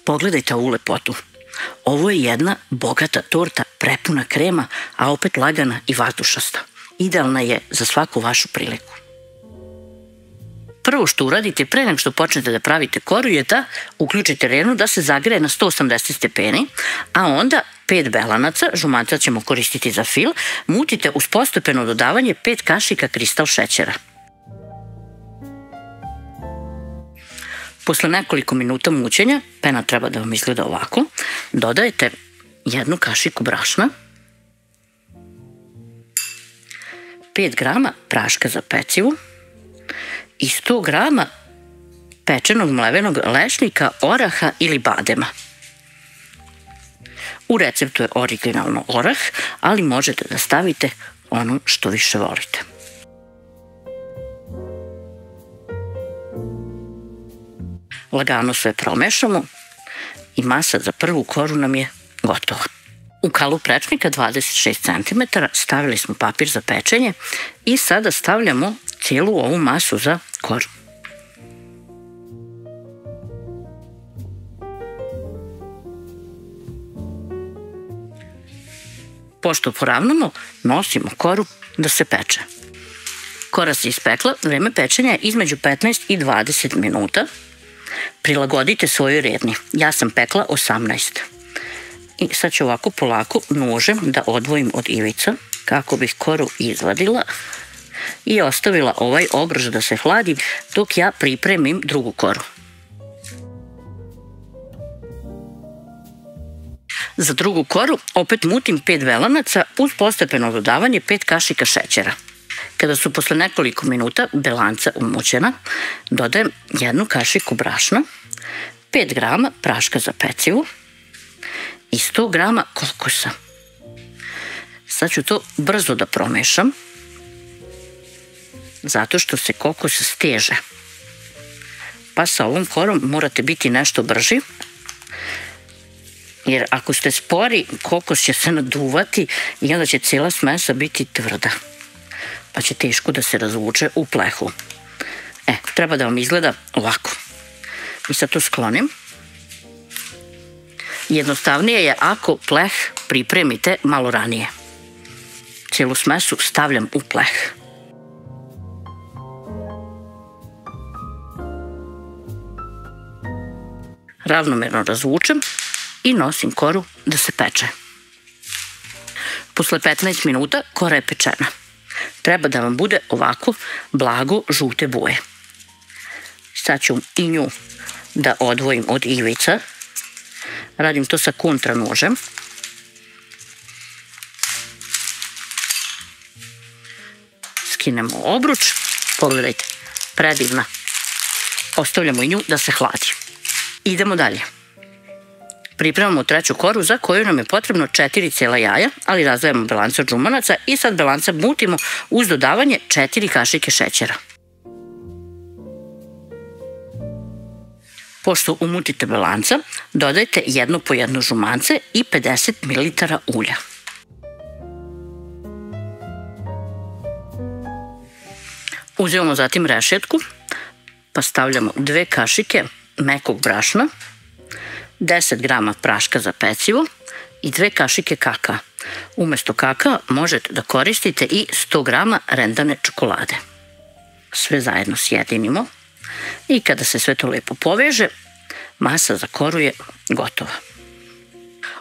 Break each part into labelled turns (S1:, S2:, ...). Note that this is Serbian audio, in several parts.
S1: Pogledajte ovu lepotu. Ovo je jedna bogata torta prepuna krema, a opet lagana i vatušasta. Idealna je za svaku vašu priliku. Prvo što uradite pre nego što počnete da pravite koru je da uključite renu da se zagreje na 180 stepeni, a onda 5 belanaca, žumanca ćemo koristiti za fil, mutite uz postepeno dodavanje 5 kašika kristal šećera. Posle nekoliko minuta mućenja, pena treba da vam izgleda ovako, dodajete 1 kašiku brašna, 5 grama praška za pecivu i 100 grama pečenog mlevenog lešnika, oraha ili badema. U receptu je originalno orah, ali možete da stavite ono što više volite. Lagano sve promešamo i masa za prvu koru nam je gotova. U kalup prečnika 26 cm stavili smo papir za pečenje i sada stavljamo cijelu ovu masu za koru. Pošto poravnamo, nosimo koru da se peče. Kora se ispekla, vreme pečenja je između 15 i 20 minuta. Prilagodite svojoj redni. Ja sam pekla 18. I sad ću ovako polako nožem da odvojim od ivica kako bih koru izvadila i ostavila ovaj obruč da se hladi dok ja pripremim drugu koru. Za drugu koru opet mutim 5 velanaca uz postepeno dodavanje 5 kašika šećera. Kada su posle nekoliko minuta belanca umućena, dodajem 1 kašiku brašna, 5 grama praška za pecivu i 100 grama kokosa. Sad ću to brzo da promešam, zato što se kokos steže. Pa sa ovom korom morate biti nešto brži, jer ako ste spori, kokos će se naduvati i onda će cijela smesa biti tvrda, pa će teško da se razvuče u plehu. Treba da vam izgleda ovako. I sad to sklonim. Jednostavnije je ako pleh pripremite malo ranije. Cijelu smesu stavljam u pleh. Ravnomerno razvučem i nosim koru da se peče. Posle 15 minuta kora je pečena. Treba da vam bude ovako blago žute boje. Sad ću i nju da odvojim od ivica. Radim to sa kontra nožem. Skinemo obruč. Pogledajte, predivna. Ostavljamo i nju da se hladi. Idemo dalje. Pripremamo treću koru za koju nam je potrebno 4 cijela jaja, ali razdvajamo belanca od žumanaca i sad belanca mutimo uz dodavanje 4 kašike šećera. Pošto umutite belanca, dodajte 1 po 1 žumance i 50 ml ulja. Uzimamo zatim rešetku, pa stavljamo 2 kašike mekog brašna, 10 grama praška za pecivo i 2 kašike kakaa. Umesto kakaa možete da koristite i 100 grama rendane čokolade. Sve zajedno sjedinimo i kada se sve to lepo poveže, masa za koru je gotova.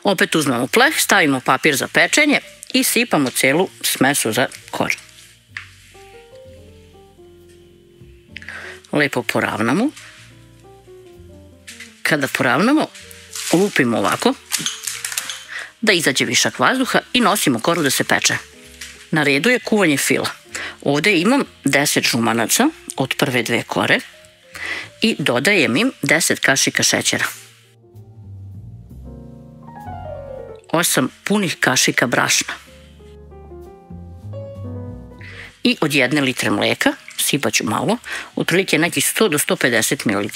S1: Opet uzmemo pleh, stavimo papir za pečenje i sipamo celu smesu za koru. Lepo poravnamo. Kada poravnamo, lupimo ovako da izađe višak vazduha i nosimo koru da se peče. Na redu je kuvanje fila. Ovde imam 10 žumanaca od prve 2 kore i dodajem im 10 kašika šećera, 8 punih kašika brašna i od 1 litre mleka, sipaću malo, otprilike nekih 100 do 150 ml.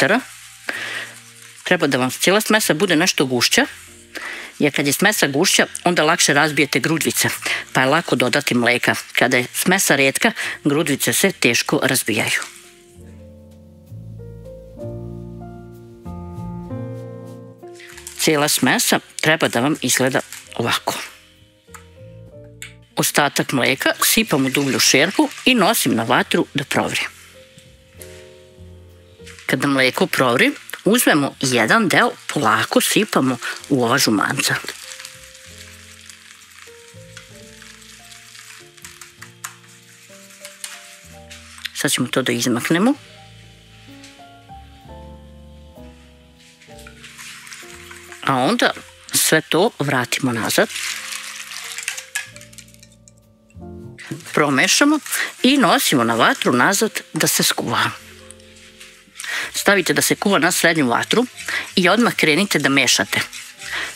S1: Treba da vam cijela smesa bude nešto gušća, jer kad je smesa gušća, onda lakše razbijete grudvice, pa je lako dodati mleka. Kada je smesa retka, grudvice se teško razbijaju. Cijela smesa treba da vam izgleda ovako. Ostatak mleka sipam u dublju šerpu i nosim na vatru da provri. Kada mleko provri, uzmemo jedan deo, polako sipamo u ova žumanca. Sad ćemo to da izmaknemo. A onda sve to vratimo nazad. Promešamo i nosimo na vatru nazad da se skuva. Stavite da se kuva na srednju vatru i odmah krenite da mešate.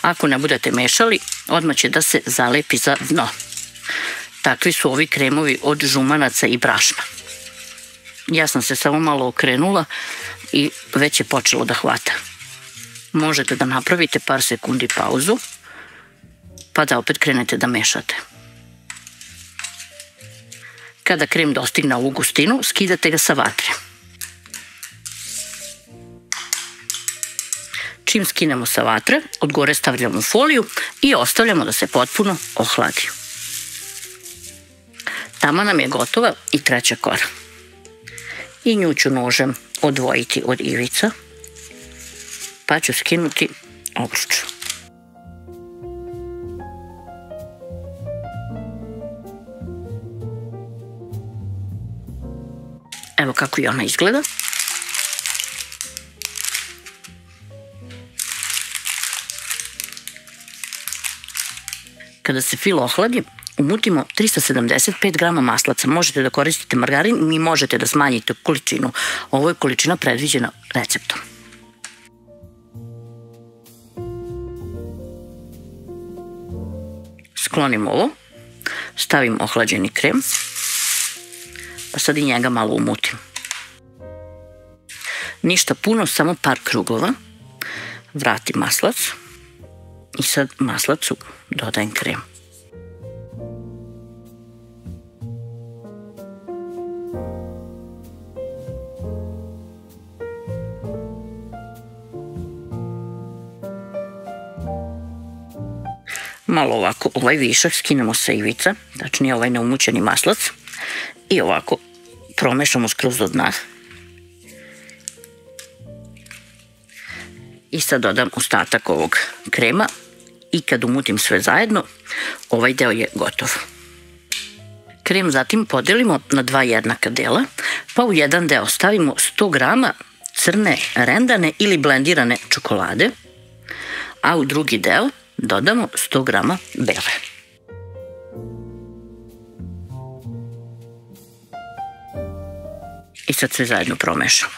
S1: Ako ne budete mešali, odmah će da se zalepi za dno. Takvi su ovi kremovi od žumanaca i brašna. Ja sam se samo malo okrenula i već je počelo da hvata. Možete da napravite par sekundi pauzu, pa da opet krenete da mešate. Kada krem dostigne ovu gustinu, skidate ga sa vatre. Čim skinemo sa vatre, od gore stavljamo foliju i ostavljamo da se potpuno ohladi. Tama nam je gotova i treća kora. I nju ću nožem odvojiti od ivica, pa ću skinuti obruč. Evo kako i ona izgleda. Kada se fil ohladi, umutimo 375 grama maslaca. Možete da koristite margarin i možete da smanjite količinu. Ovo je količina predviđena receptom. Sklonim ovo, stavim ohlađeni krem, pa sad i njega malo umutim. Ništa puno, samo par krugova. Vratim maslac i sad maslacu dodajem krem. Malo ovako ovaj višak skinemo sa ivica, tačnije ovaj neumućeni maslac, i ovako promešamo skroz do dna. I sad dodam ostatak ovog krema i kad umutim sve zajedno, ovaj deo je gotov. Krem zatim podelimo na dva jednaka dela, pa u jedan deo stavimo 100 grama crne rendane ili blendirane čokolade, a u drugi deo dodamo 100 grama bele. I sad sve zajedno promešamo.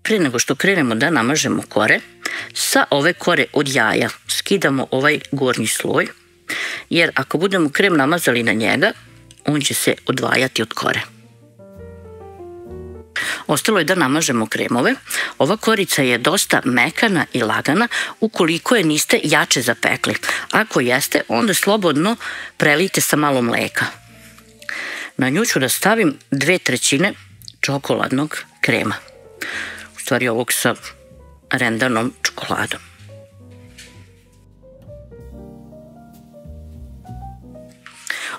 S1: Prije nego što krenemo da namažemo kore, sa ove kore od jaja skidamo ovaj gornji sloj, jer ako budemo krem namazali na njega, on će se odvajati od kore. Ostalo je da namažemo kremove. Ova korica je dosta mekana i lagana ukoliko je niste jače zapekli. Ako jeste, onda slobodno prelijte sa malo mleka. Na nju ću da stavim 2/3 čokoladnog krema. U stvari ovog sa rendanom čokoladom.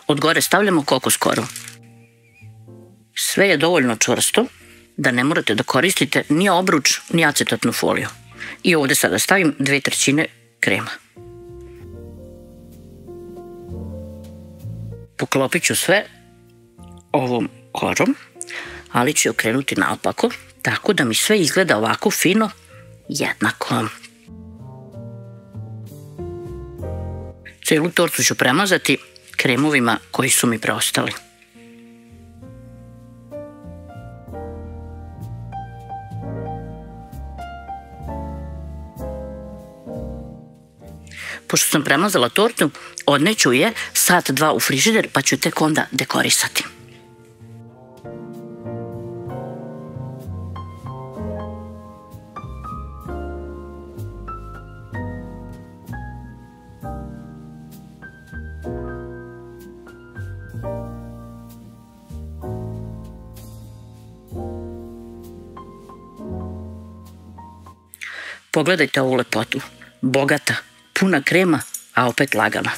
S1: Od gore stavljamo kokos koru. Sve je dovoljno čvrsto da ne morate da koristite ni obruč, ni acetatnu foliju. I ovde sada stavim 2/3 krema. Poklopit ću sve ovom korom, ali ću okrenuti naopako, tako da mi sve izgleda ovako fino, jednako. Celu tortu ću premazati kremovima koji su mi preostali. Pošto sam premazala tortu, odneću je 1-2 u frižider, pa ću tek onda dekorisati. Pogledajte ovu lepotu. Bogata, puna krema, a opet lagana.